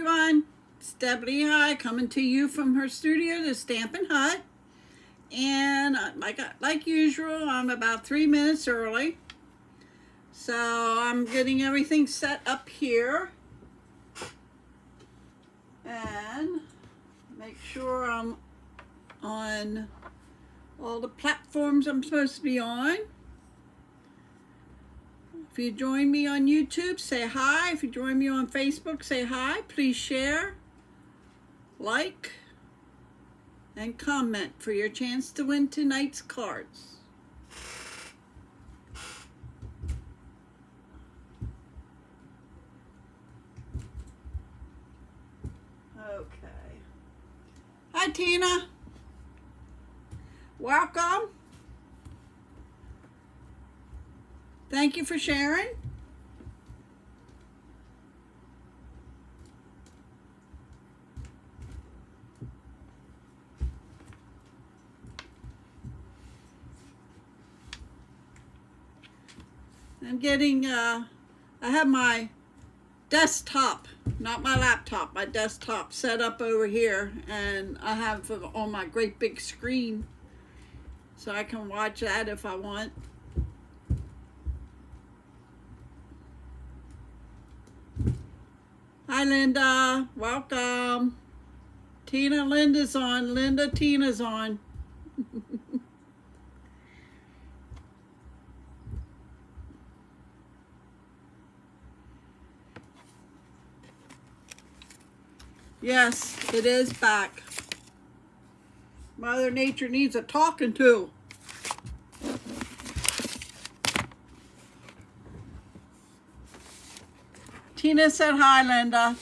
everyone, it's Deb Lehigh coming to you from her studio, the Stampin' Hut. And like usual, I'm about 3 minutes early. So I'm getting everything set up here. And make sure I'm on all the platforms I'm supposed to be on. If you join me on YouTube, say hi. If you join me on Facebook, say hi. Please share, like, and comment for your chance to win tonight's cards. Okay. Hi, Tina. Welcome. Thank you for sharing. I'm getting, I have my desktop, not my laptop, my desktop set up over here, and I have it on my great big screen so I can watch that if I want. Hi, Linda. Welcome. Tina, Linda's on. Linda, Tina's on. Yes, it is back. Mother Nature needs a talking to. Tina said hi, Linda.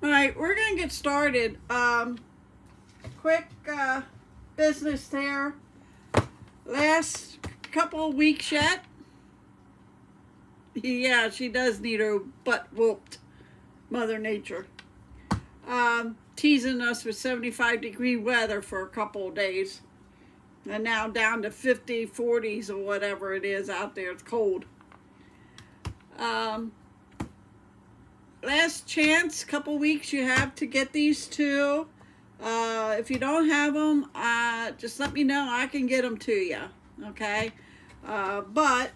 All right, we're going to get started. Quick business there. Last couple of weeks yet. Yeah, she does need her butt whooped, Mother Nature. Teasing us with 75-degree weather for a couple of days. And now down to 50, 40s or whatever it is out there. It's cold. Last chance, couple weeks you have to get these two. If you don't have them, just let me know. I can get them to you, okay? But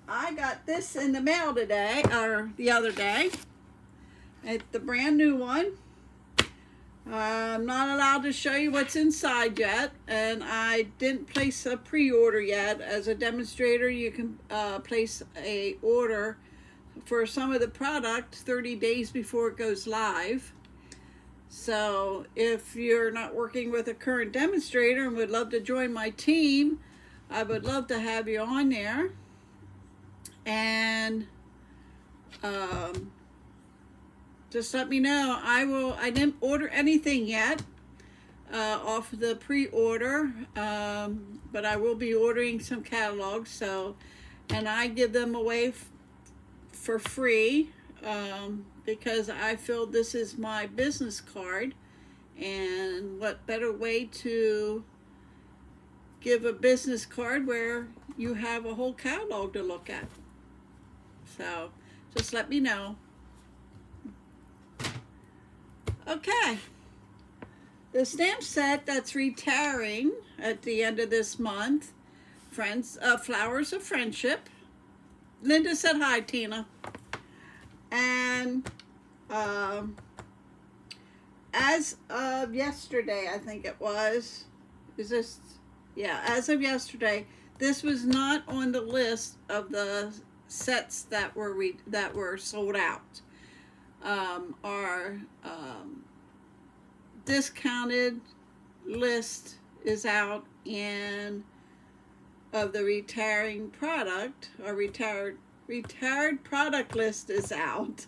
I got this in the mail today, or the other day. It's the brand new one. I'm not allowed to show you what's inside yet, and I didn't place a pre-order yet. As a demonstrator, you can place a order for some of the product 30 days before it goes live. So if you're not working with a current demonstrator and would love to join my team, I would love to have you on there. And just let me know. I didn't order anything yet off the pre-order, but I will be ordering some catalogs. So, and I give them away for free because I feel this is my business card, and what better way to give a business card where you have a whole catalog to look at. So just let me know. Okay, the stamp set that's retiring at the end of this month, Flowers of Friendship. Linda said hi, Tina. And as of yesterday, I think it was, as of yesterday, this was not on the list of the sets that were sold out. Our discounted list is out, and of the retiring product, or retired product list is out,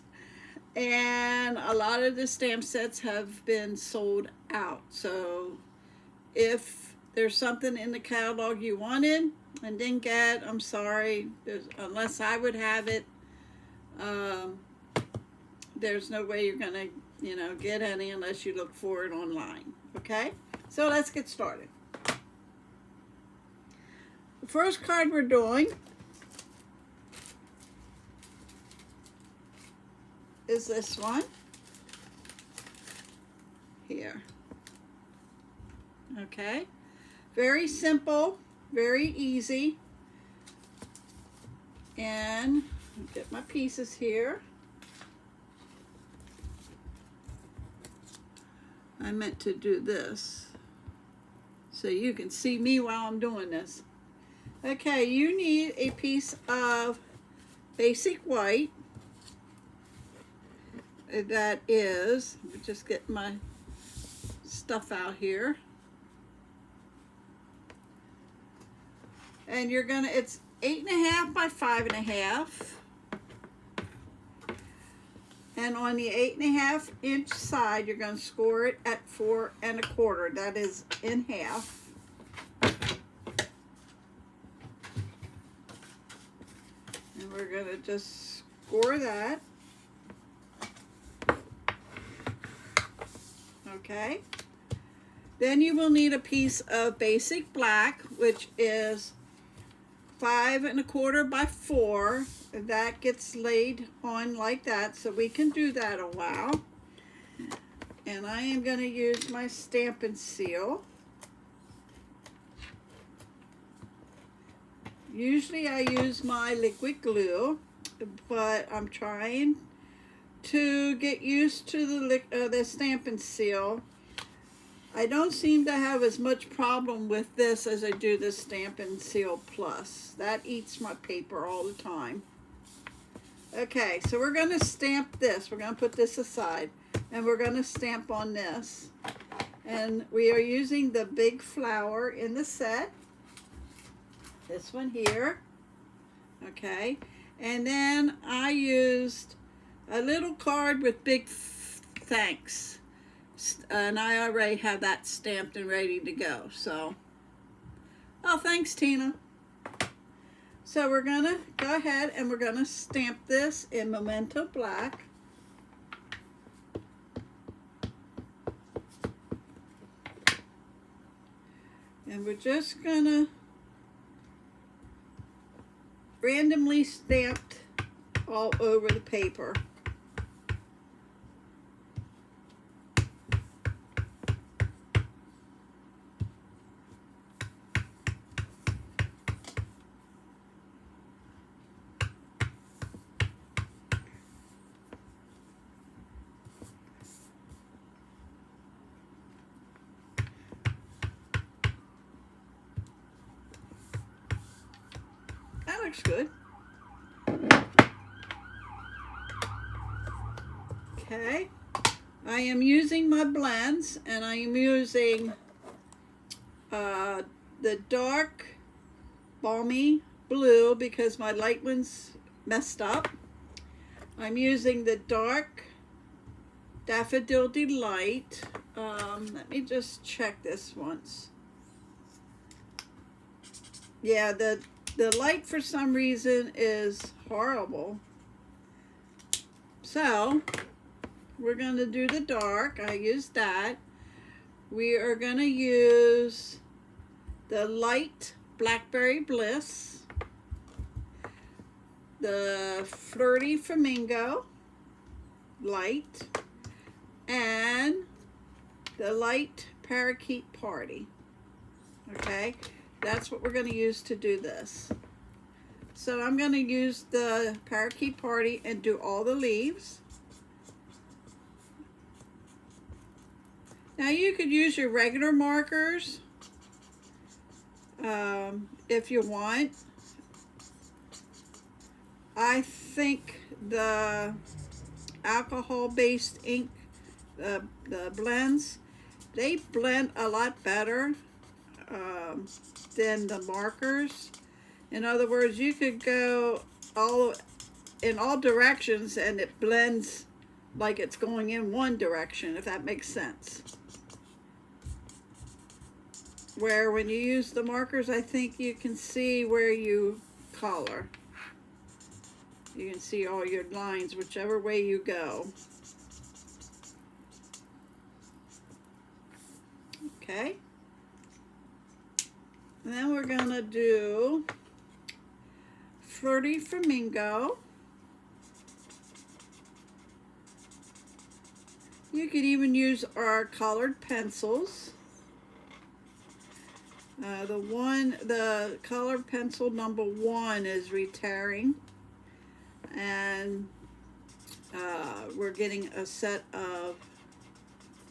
and a lot of the stamp sets have been sold out. So if there's something in the catalog you wanted, and didn't get, I'm sorry. Unless I would have it, um, there's no way you're going to, get any unless you look for it online. Okay? So let's get started. The first card we're doing is this one here. Okay? Very simple, very easy. And get my pieces here. I meant to do this so you can see me while I'm doing this. Okay, you need a piece of basic white. That is, let me just get my stuff out here. And you're gonna, it's 8.5 by 5.5. And on the 8.5 inch side, you're going to score it at 4 1/4. That is in half. And we're going to just score that. Okay. Then you will need a piece of basic black, which is 5 1/4 by 4. That gets laid on like that, so we can do that a while. And I am going to use my Stampin' Seal. Usually I use my liquid glue, but I'm trying to get used to the Stampin' Seal. I don't seem to have as much problem with this as I do the Stampin' Seal Plus. That eats my paper all the time. Okay, so we're going to stamp this. We're going to put this aside, and we're going to stamp on this. And we are using the big flower in the set. This one here. Okay, and then I used a little card with big thanks. And I already have that stamped and ready to go. So, oh, thanks, Tina. So we're going to go ahead and we're going to stamp this in Memento Black. And we're just going to randomly stamp all over the paper. That looks good. Okay, I am using my blends, and I am using the dark balmy blue because my light one's messed up. I'm using the dark Daffodil Delight. Let me just check this once. Yeah, the light for some reason is horrible. So we're going to do the dark. I used that. We are going to use the light Blackberry Bliss, the Flirty Flamingo light, and the light Parakeet Party. Okay, that's what we're going to use to do this. So I'm going to use the Parakeet Party and do all the leaves. Now you could use your regular markers if you want. I think the alcohol-based ink, the blends, they blend a lot better than the markers. In other words, you could go in all directions and it blends like it's going in one direction, if that makes sense. where when you use the markers, I think you can see where you color. You can see all your lines, whichever way you go. Okay. And then we're gonna do Flirty Flamingo. You could even use our colored pencils. The colored pencil number 1 is retiring, and we're getting a set of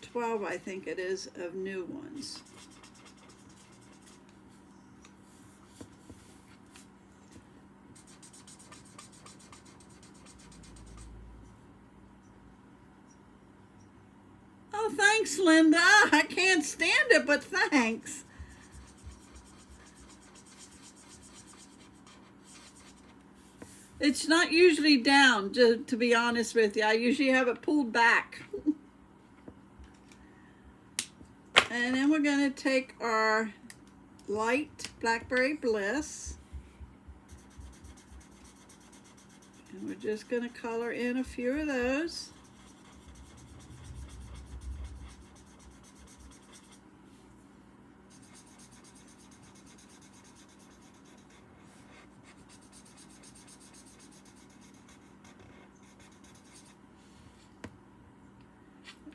12, I think it is, of new ones. Oh, thanks, Linda. I can't stand it, but thanks. It's not usually down, to be honest with you. I usually have it pulled back. And then we're going to take our light Blackberry Bliss. And we're just going to color in a few of those.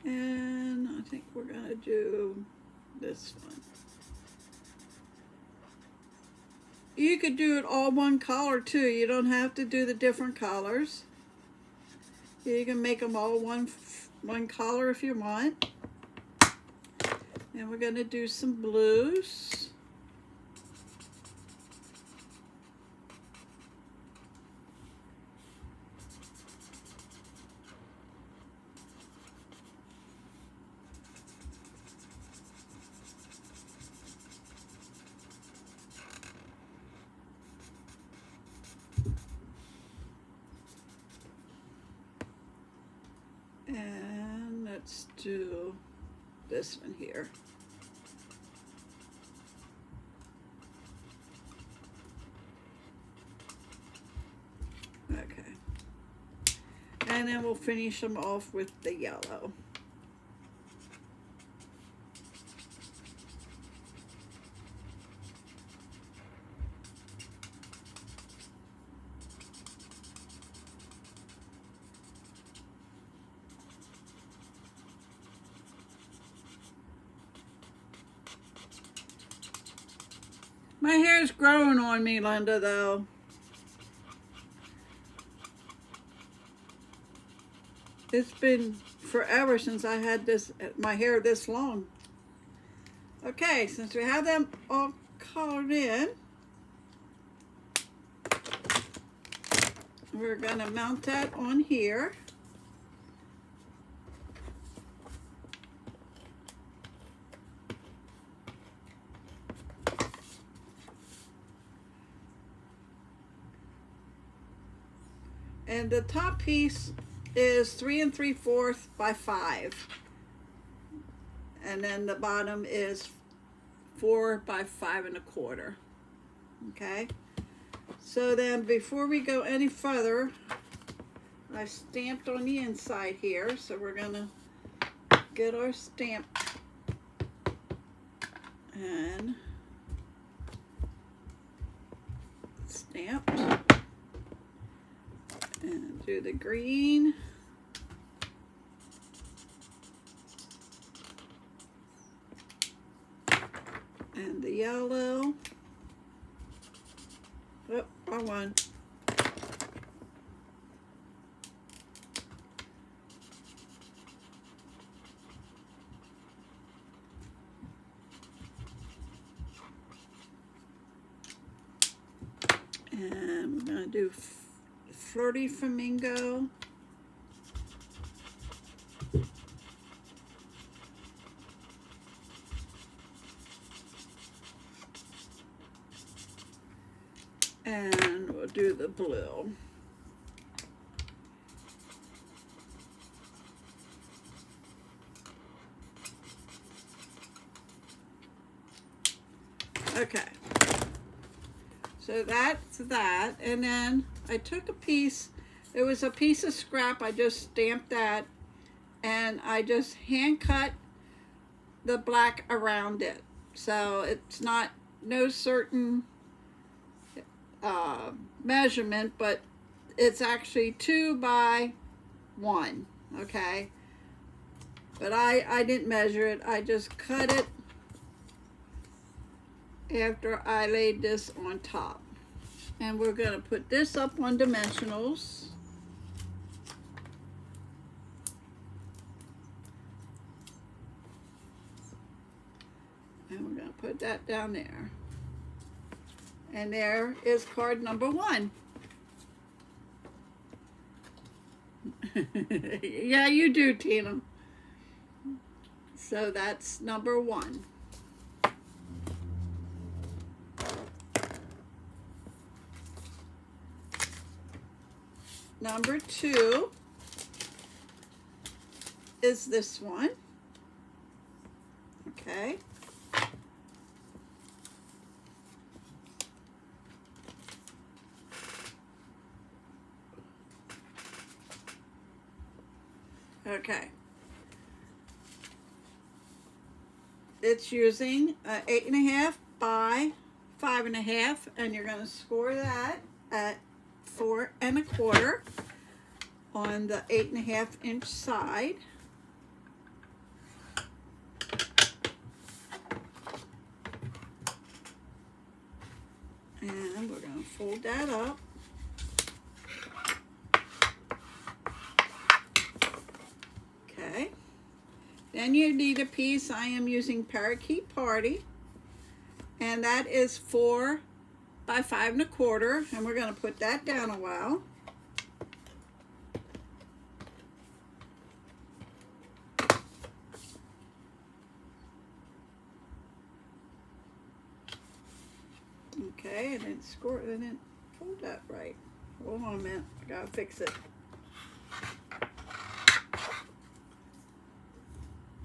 And I think we're going to do this one. You could do it all one color too. You don't have to do the different colors. You can make them all one color if you want. And we're going to do some blues. And let's do this one here. Okay. And then we'll finish them off with the yellow. My hair's growing on me, Linda, though. It's been forever since I had my hair this long. Okay, since we have them all colored in, we're going to mount that on here. And the top piece is 3 3/4 by 5. And then the bottom is 4 by 5 1/4. Okay? So then before we go any further, I stamped on the inside here. So we're going to get our stamp and stamped. And do the green. And the yellow. Oh, wrong one. And we're going to do Flirty Flamingo. And we'll do the blue. Okay. So that's that. And then I took a piece, it was a piece of scrap, I just stamped that, and I just hand cut the black around it. So it's not no certain measurement, but it's actually 2 by 1, okay? But I didn't measure it, I just cut it after I laid this on top. And we're gonna put this up on dimensionals. And we're gonna put that down there. And there is card number 1. Yeah, you do, Tina. So that's number 1. Number 2 is this one. Okay. Okay. It's using 8.5 by 5.5, and you're going to score that at 4 1/4 on the 8.5 inch side. And we're going to fold that up. Okay. Then you need a piece. I am using Parakeet Party, and that is 4 by 5 1/4, and we're going to put that down a while. Okay, I didn't fold that right. Hold on a minute, I gotta fix it.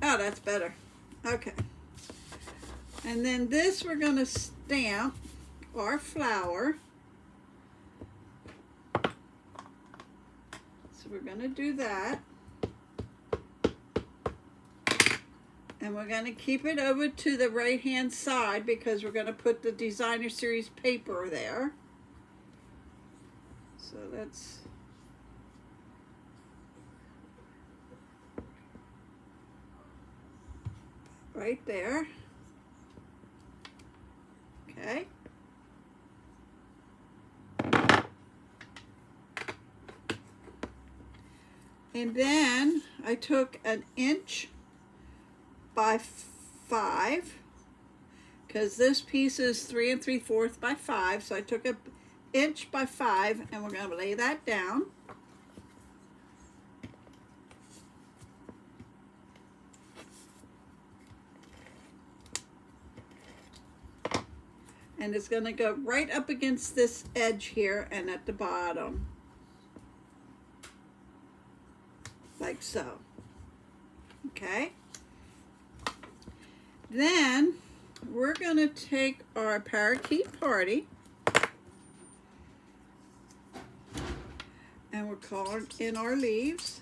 Oh, that's better. Okay. And then this we're gonna stamp our flower. So we're gonna do that. And we're going to keep it over to the right hand side because we're going to put the Designer Series paper there. So that's right there. Okay. And then I took an inch by 5 because this piece is 3 3/4 by 5, so I took an inch by 5, and we're going to lay that down. And it's going to go right up against this edge here and at the bottom, like so. Okay. Then we're going to take our Parakeet Party, and we're calling in our leaves.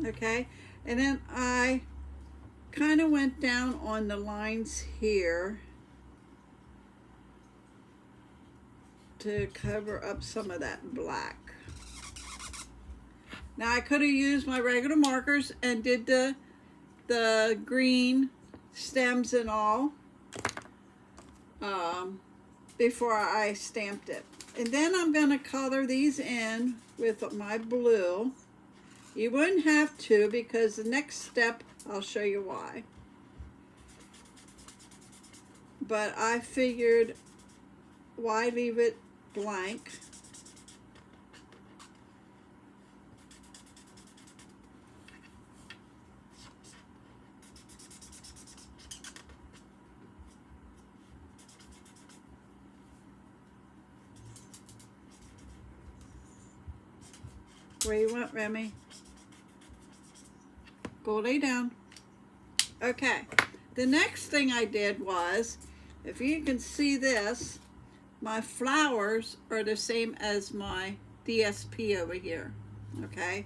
Okay, and then I kind of went down on the lines here to cover up some of that black. Now I could have used my regular markers and did the green stems and all before I stamped it. And then I'm going to color these in with my blue. You wouldn't have to, because the next step I'll show you why. But I figured, why leave it blank? Where you want, Remy? Go lay down. Okay. The next thing I did was, if you can see this, my flowers are the same as my DSP over here. Okay.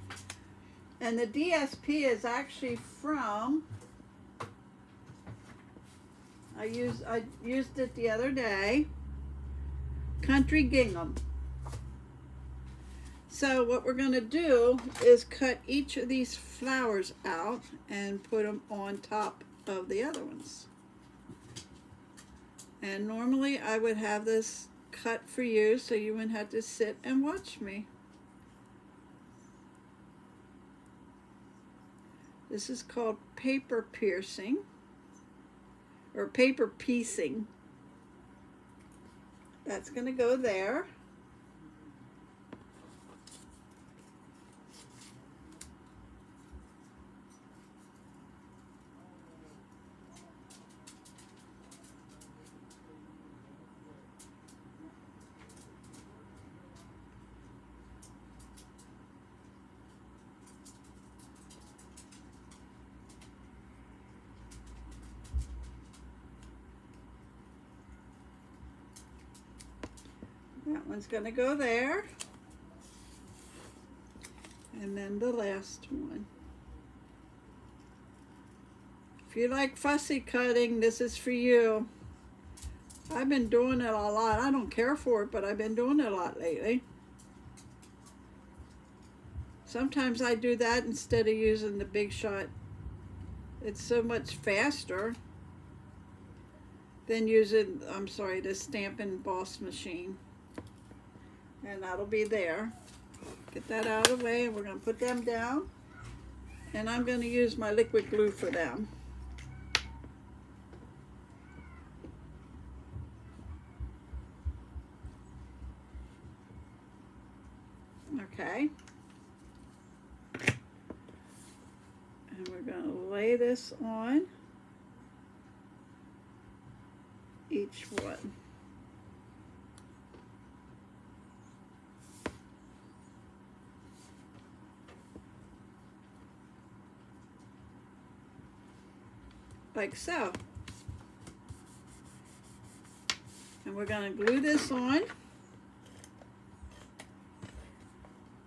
And the DSP is actually from, I used it the other day, Country Gingham. So what we're going to do is cut each of these flowers out and put them on top of the other ones. And normally I would have this cut for you so you wouldn't have to sit and watch me. This is called paper piercing or paper piecing. That's going to go there. That one's going to go there. And then the last one. If you like fussy cutting, this is for you. I've been doing it a lot. I don't care for it, but I've been doing it a lot lately. Sometimes I do that instead of using the Big Shot. It's so much faster than using, the stamp and emboss machine. And that'll be there. Get that out of the way, and we're going to put them down. And I'm going to use my liquid glue for them. Okay. And we're going to lay this on each one. Like so. And we're going to glue this on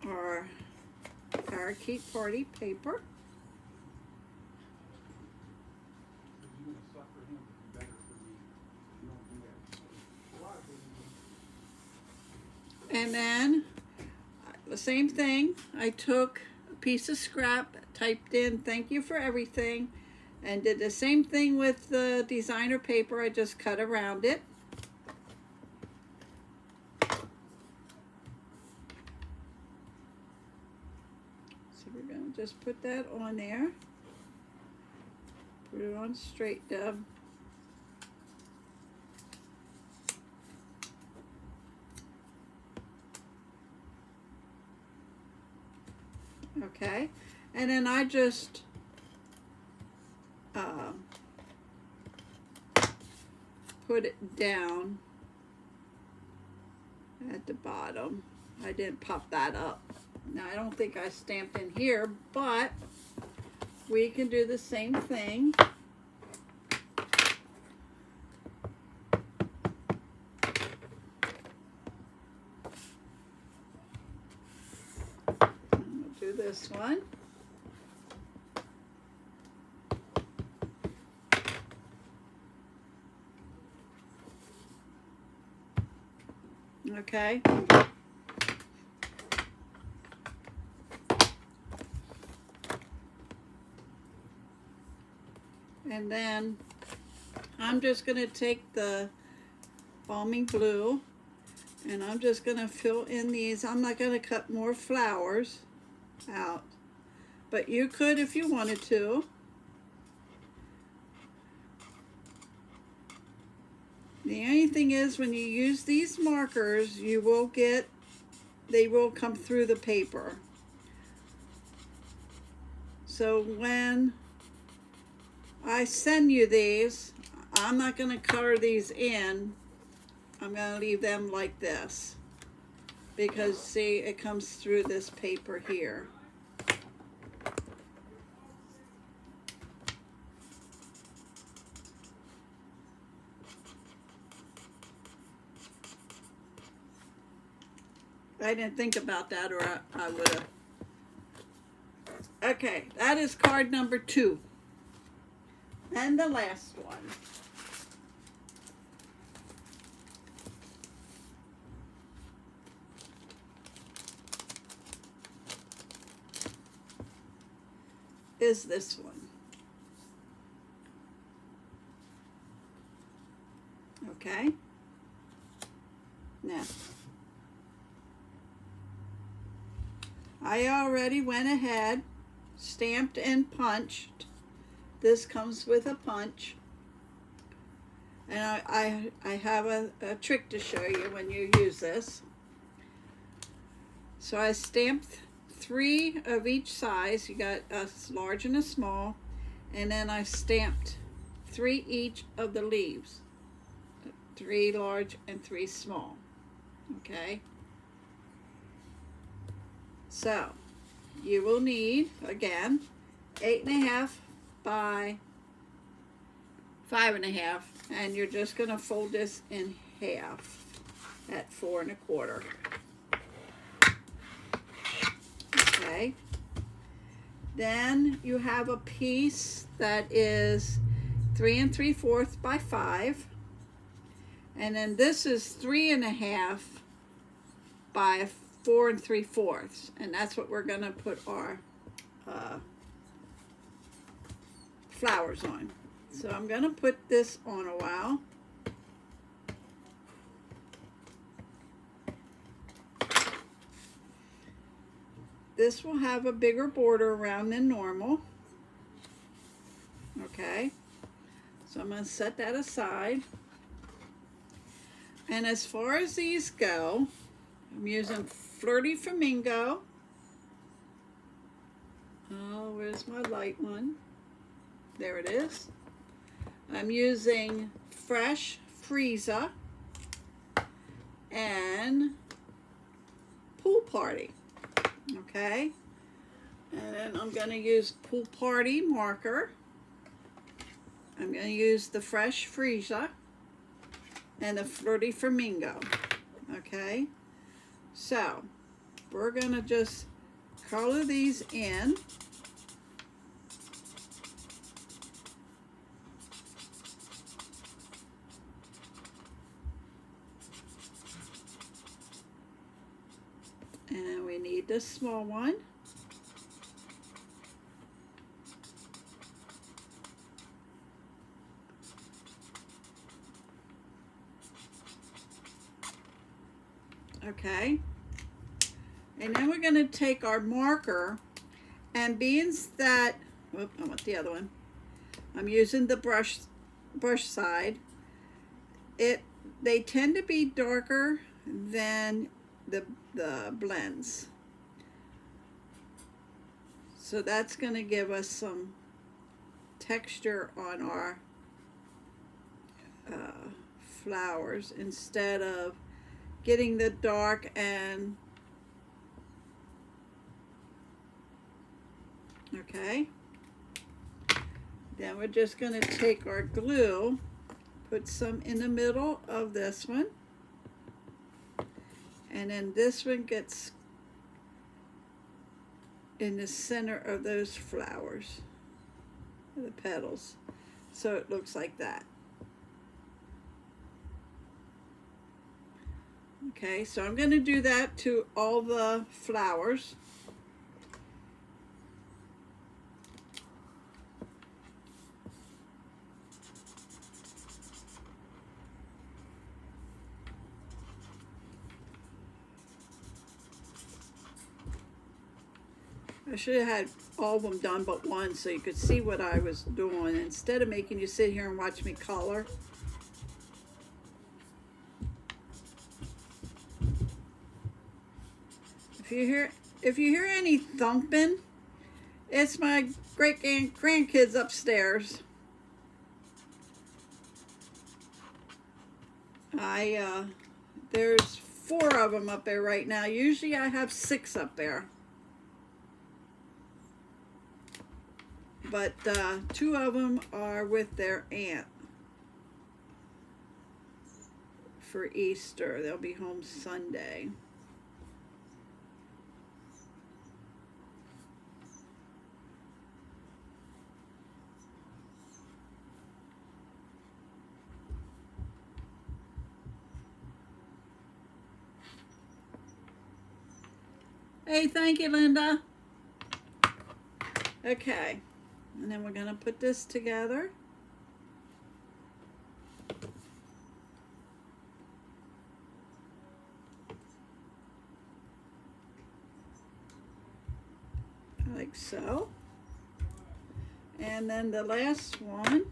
our parakeet party paper. And then the same thing, I took a piece of scrap, typed in "thank you for everything," and did the same thing with the designer paper. I just cut around it. So we're going to just put that on there. Put it on straight, Deb. Okay, and then I just put it down at the bottom. I didn't pop that up. Now I don't think I stamped in here, but we can do the same thing. Do this one. Okay. And then I'm just going to take the Balming Blue and I'm just going to fill in these. I'm not going to cut more flowers out, but you could if you wanted to. The only thing is, when you use these markers, you will get, they will come through the paper. So when I send you these, I'm not going to color these in. I'm going to leave them like this. because see, it comes through this paper here. I didn't think about that, or I would have. Okay, that is card number 2. And the last one. Is this one. Okay. Now, I already went ahead, stamped and punched. This comes with a punch. And I have a trick to show you when you use this. So I stamped 3 of each size. You got a large and a small. And then I stamped 3 each of the leaves. 3 large and 3 small. Okay. So you will need, again, 8.5 by 5.5, and you're just going to fold this in half at 4 1/4. Okay. Then you have a piece that is 3 3/4 by 5, and then this is 3 1/2 by 4 3/4, and that's what we're going to put our flowers on. So I'm going to put this on a while. This will have a bigger border around than normal. Okay, so I'm going to set that aside. And as far as these go, I'm using Flirty Flamingo. Oh, where's my light one? There it is. I'm using Fresh Freesia and Pool Party. Okay. And then I'm going to use Pool Party marker. I'm going to use the Fresh Freesia and the Flirty Flamingo. Okay. So we're going to just color these in. And we need the small one. Okay. And then we're going to take our marker, and being that, oh, I want the other one. I'm using the brush side. They tend to be darker than the blends. So that's going to give us some texture on our flowers instead of getting the dark and okay. Then we're just going to take our glue, put some in the middle of this one, and then this one gets in the center of those flowers, the petals, so it looks like that. Okay, so I'm going to do that to all the flowers. I should have had all of them done but one so you could see what I was doing instead of making you sit here and watch me color. If you hear any thumping, it's my great grandkids upstairs. There's 4 of them up there right now. Usually I have 6 up there. But 2 of them are with their aunt for Easter. They'll be home Sunday. Hey, thank you, Linda. Okay, and then we're going to put this together. Like so. And then the last one.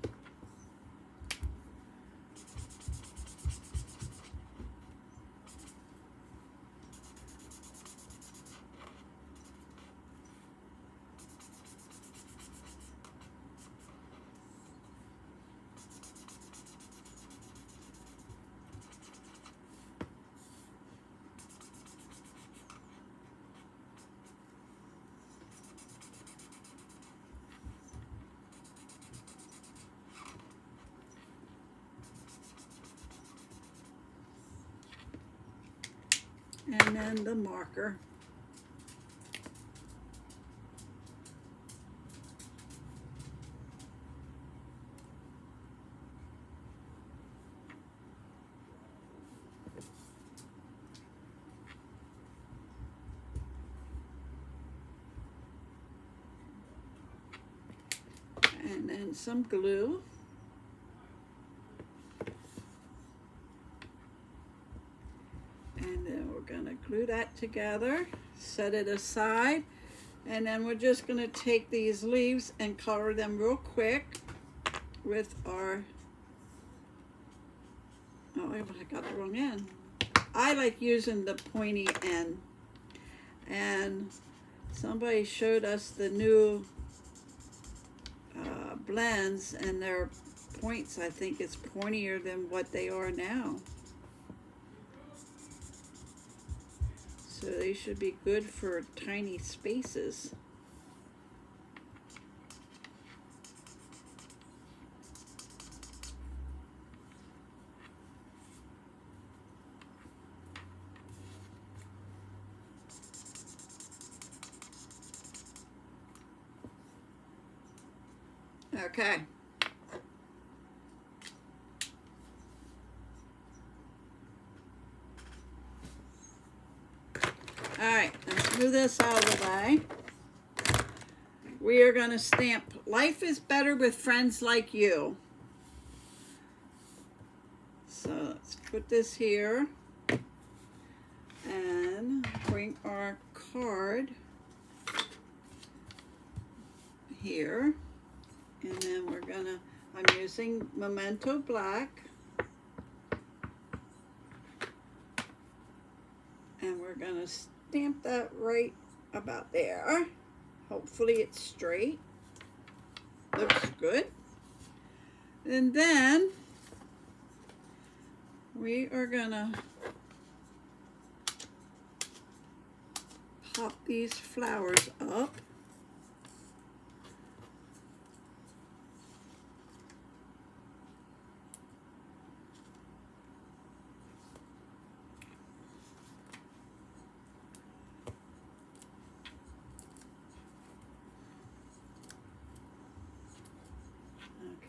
And then the marker. And then some glue. And then we're gonna glue that together, set it aside, and then we're just gonna take these leaves and color them real quick with our, oh, I got the wrong end. I like using the pointy end. And somebody showed us the new blends, and their points, I think, is pointier than what they are now. So they should be good for tiny spaces. Okay. All right, let's move this out of the way. We are going to stamp "Life is better with friends like you." So let's put this here and bring our card here. And then we're gonna, I'm using Memento Black. And we're gonna stamp that right about there. Hopefully it's straight. Looks good. And then we are gonna pop these flowers up.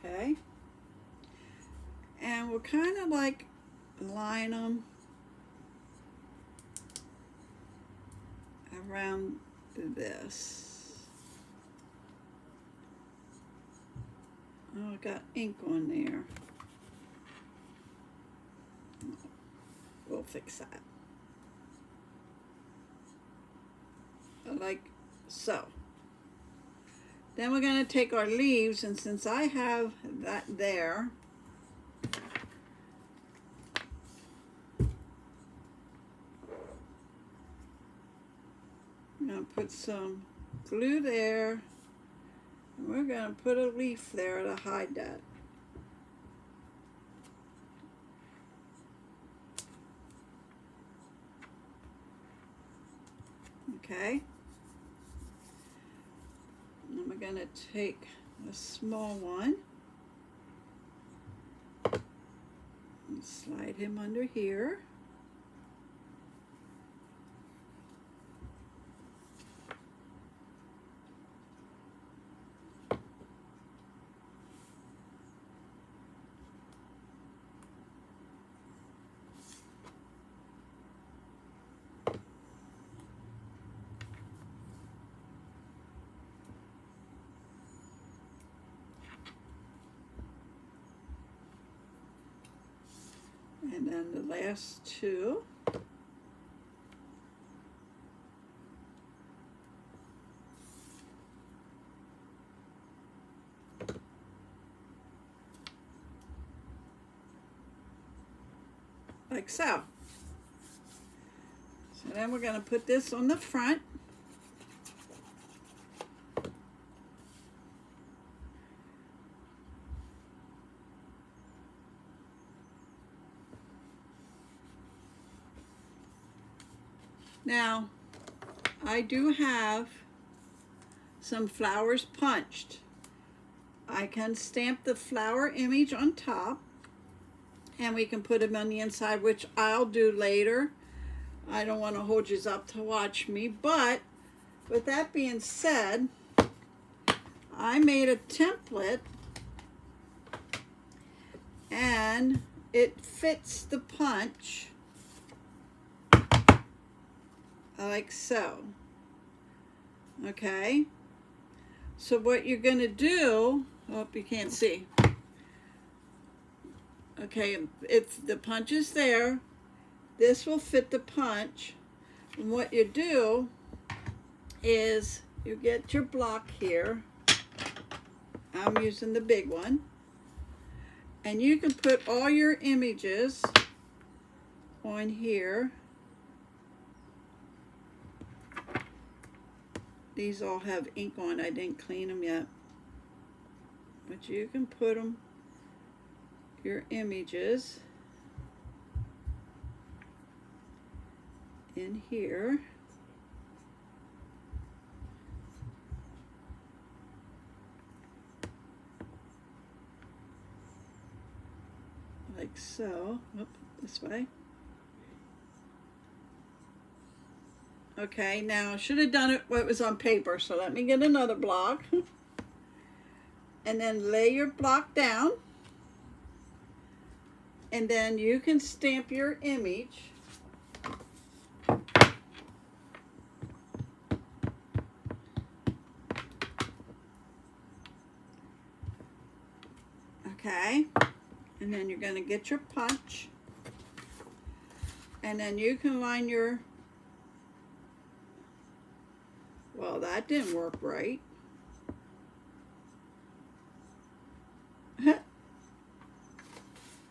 Okay, and we'll kind of like line them around this. Oh, I got ink on there. We'll fix that. Like so. Then we're going to take our leaves, and since I have that there, I'm going to put some glue there, and we're going to put a leaf there to hide that. Okay. And we're going to take a small one and slide him under here. And then the last two. Like so. So then we're going to put this on the front. Now, I do have some flowers punched. I can stamp the flower image on top, and we can put them on the inside, which I'll do later. I don't want to hold you up to watch me, but with that being said, I made a template, and it fits the punch like so. Okay, so what you're going to do, oh, you can't see. Okay, if the punch is there, this will fit the punch. And what you do is you get your block here. I'm using the big one. And you can put all your images on here. These all have ink on. I didn't clean them yet. But you can put them, your images, in here. Like so. Oop, this way. Okay, now I should have done it what was on paper, so let me get another block. And then lay your block down. And then you can stamp your image. Okay, and then you're going to get your punch, and then you can line your, well, that didn't work right.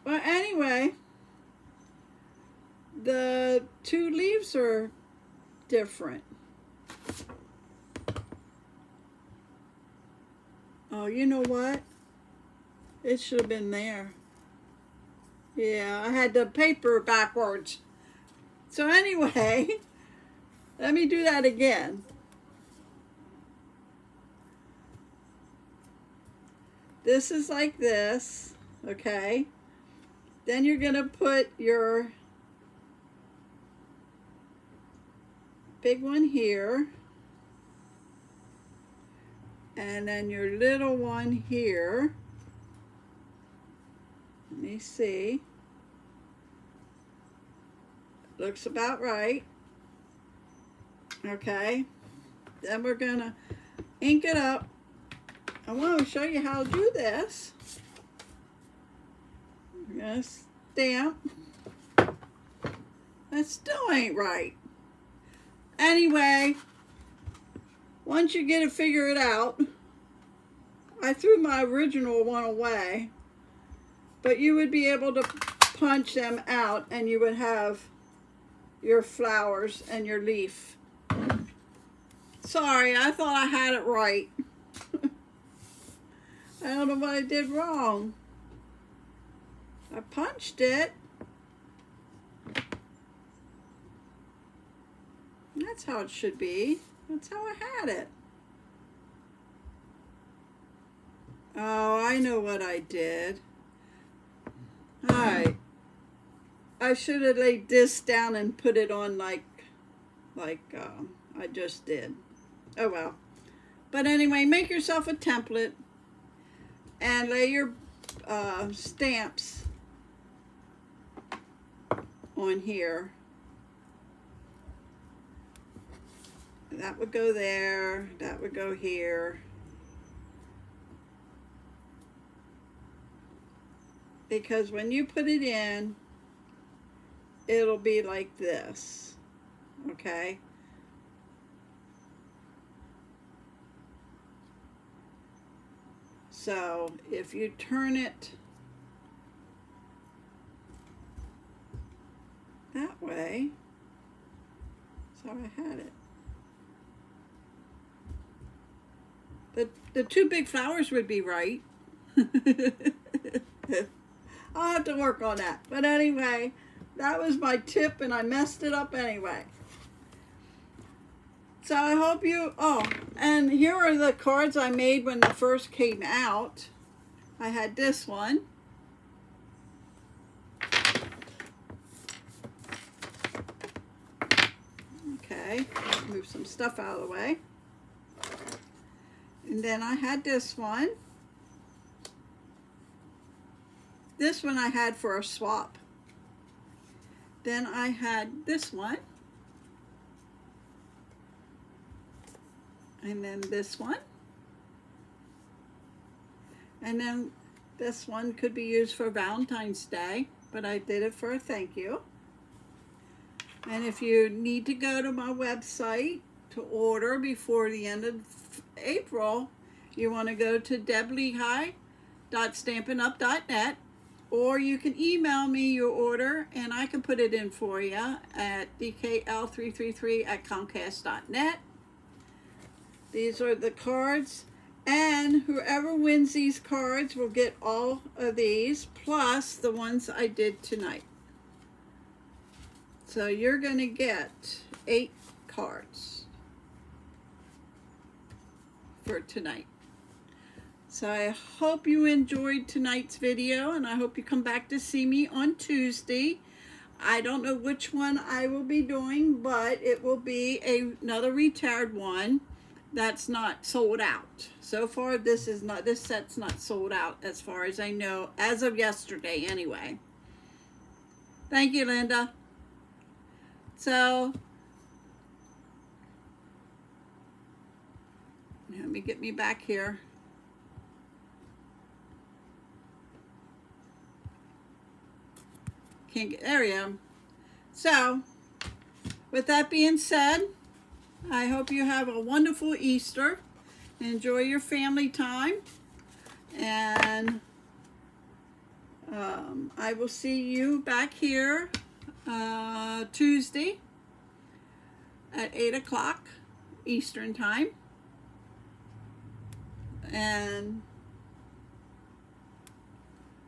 But anyway, the two leaves are different. Oh, you know what? It should have been there. Yeah, I had the paper backwards. So anyway, let me do that again. This is like this, okay? Then you're gonna put your big one here, and then your little one here. Let me see. Looks about right. Okay. Then we're gonna ink it up. I want to show you how to do this. We're gonna stamp. That still ain't right. Anyway, once you get it figured out, I threw my original one away, but you would be able to punch them out and you would have your flowers and your leaf. Sorry, I thought I had it right. I don't know what I did wrong. I punched it. That's how it should be. That's how I had it. Oh, I know what I did. Alright. I should have laid this down and put it on like I just did. Oh well. But anyway, make yourself a template and lay your stamps on here. That would go there. That would go here. Because when you put it in, it'll be like this. Okay? So if you turn it that way, that's how I had it. The two big flowers would be right. I'll have to work on that. But anyway, that was my tip and I messed it up anyway. So I hope you, oh, and here are the cards I made when they first came out. I had this one. Okay, move some stuff out of the way. And then I had this one. This one I had for a swap. Then I had this one. And then this one. And then this one could be used for Valentine's Day, but I did it for a thank you. And if you need to go to my website to order before the end of April, you want to go to deblehigh.stampinup.net, or you can email me your order and I can put it in for you at dkl333@comcast.net. These are the cards, and whoever wins these cards will get all of these plus the ones I did tonight. So you're going to get 8 cards for tonight. So I hope you enjoyed tonight's video, and I hope you come back to see me on Tuesday. I don't know which one I will be doing, but it will be another retired one that's not sold out. So far, this set's not sold out as far as I know, as of yesterday anyway. Thank you, Linda. So, let me get me back here. Can't get, there we go. So, with that being said, I hope you have a wonderful Easter. Enjoy your family time. And I will see you back here Tuesday at 8 o'clock Eastern time. And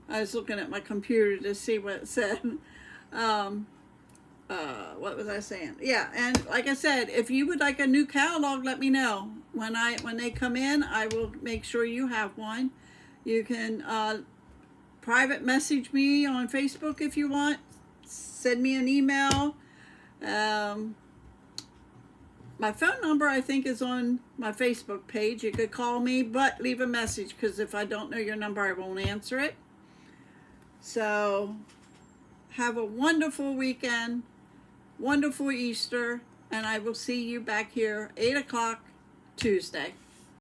I was looking at my computer to see what it said. What was I saying? Yeah, and like I said, if you would like a new catalog, let me know. When they come in, I will make sure you have one. You can private message me on Facebook if you want. Send me an email. My phone number, I think, is on my Facebook page. You could call me, but leave a message, because if I don't know your number, I won't answer it. So, have a wonderful weekend, wonderful Easter, and I will see you back here 8 o'clock Tuesday.